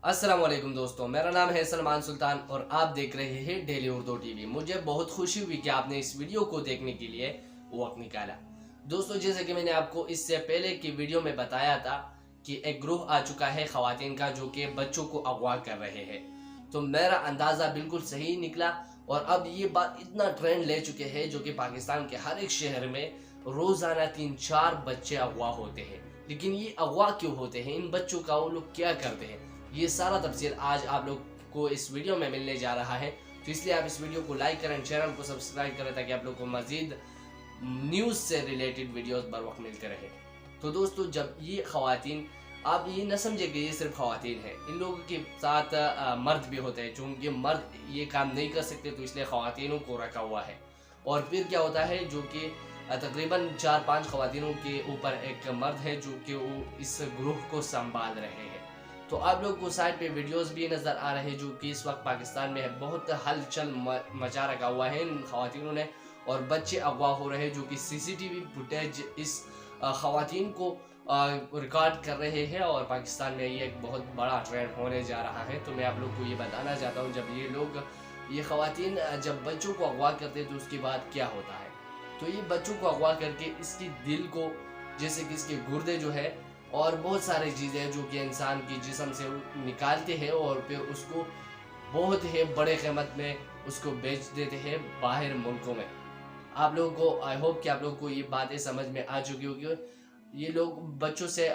السلام علیکم دوستوں، میرا نام ہے سلمان سلطان اور آپ دیکھ رہے ہیں ڈیلی اردو ٹی وی۔ مجھے بہت خوشی ہوئی کہ آپ نے اس ویڈیو کو دیکھنے کے لیے وقت نکالا۔ دوستوں، جیسے کہ میں نے آپ کو اس سے پہلے کی ویڈیو میں بتایا تھا کہ ایک گروہ آ چکا ہے خواتین کا جو کہ بچوں کو اغوا کر رہے ہیں، تو میرا اندازہ بالکل صحیح نکلا اور اب یہ بات اتنا ٹرینڈ لے چکے ہیں جو کہ پاکستان کے ہر ایک شہر میں روزانہ 3-4 بچے اغوا ہوتے ہیں۔ لیکن یہ اغوا کیوں ہوتے ہیں، ان بچوں کا وہ لوگ کیا کرتے ہیں، یہ سارا تفصیل آج آپ لوگ کو اس ویڈیو میں ملنے جا رہا ہے۔ تو اس لیے آپ اس ویڈیو کو لائک کریں، چینل کو سبسکرائب کریں تاکہ آپ لوگ کو مزید نیوز سے ریلیٹڈ ویڈیوز بر وقت ملتے رہے۔ تو دوستو، جب یہ خواتین، آپ یہ نہ سمجھے کہ یہ صرف خواتین ہیں، ان لوگوں کے ساتھ مرد بھی ہوتے ہیں، چونکہ مرد یہ کام نہیں کر سکتے تو اس لیے خواتینوں کو رکھا ہوا ہے۔ اور پھر کیا ہوتا ہے، جو کہ تقریباً 4-5 خواتینوں کے اوپر ایک مرد ہے جو کہ وہ اس گروہ کو سنبھال رہے ہیں۔ تو آپ لوگ کو سائٹ پہ ویڈیوز بھی نظر آ رہے ہیں جو کہ اس وقت پاکستان میں بہت ہلچل مچا رکھا ہوا ہے ان خواتینوں نے، اور بچے اغوا ہو رہے ہیں جو کہ سی سی ٹی وی فوٹیج اس خواتین کو ریکارڈ کر رہے ہیں، اور پاکستان میں یہ ایک بہت بڑا ٹرینڈ ہونے جا رہا ہے۔ تو میں آپ لوگ کو یہ بتانا چاہتا ہوں، جب یہ خواتین جب بچوں کو اغوا کرتے ہیں تو اس کے بعد کیا ہوتا ہے۔ تو یہ بچوں کو اغوا کر کے اس کی دل کو، جیسے کہ اس کے گردے جو ہے اور بہت ساری چیزیں جو کہ انسان کی جسم سے نکالتے ہیں، اور پھر اس کو بہت ہی بڑے قیمت میں اس کو بیچ دیتے ہیں باہر ملکوں میں۔ آپ لوگوں کو آئی ہوپ کہ آپ لوگوں کو یہ باتیں سمجھ میں آ چکی ہوگی۔ یہ لوگ بچوں سے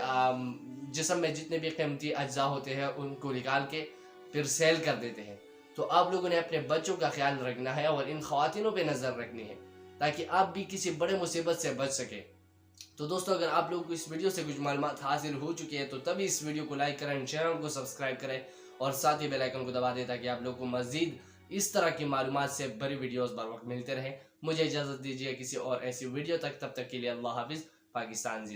جسم میں جتنے بھی قیمتی اجزاء ہوتے ہیں ان کو نکال کے پھر سیل کر دیتے ہیں۔ تو آپ لوگوں نے اپنے بچوں کا خیال رکھنا ہے اور ان خواتینوں پہ نظر رکھنی ہے تاکہ آپ بھی کسی بڑے مصیبت سے بچ سکے۔ تو دوستو، اگر آپ لوگوں کو اس ویڈیو سے کچھ معلومات حاصل ہو چکی ہے تو تبھی اس ویڈیو کو لائک کریں، چینل کو سبسکرائب کریں اور ساتھ ہی بیل آئیکن کو دبا دیں تاکہ آپ لوگوں کو مزید اس طرح کی معلومات سے بڑی ویڈیوز بر وقت ملتے رہیں۔ مجھے اجازت دیجیے کسی اور ایسی ویڈیو تک، تب تک کے لیے اللہ حافظ۔ پاکستان زندہ۔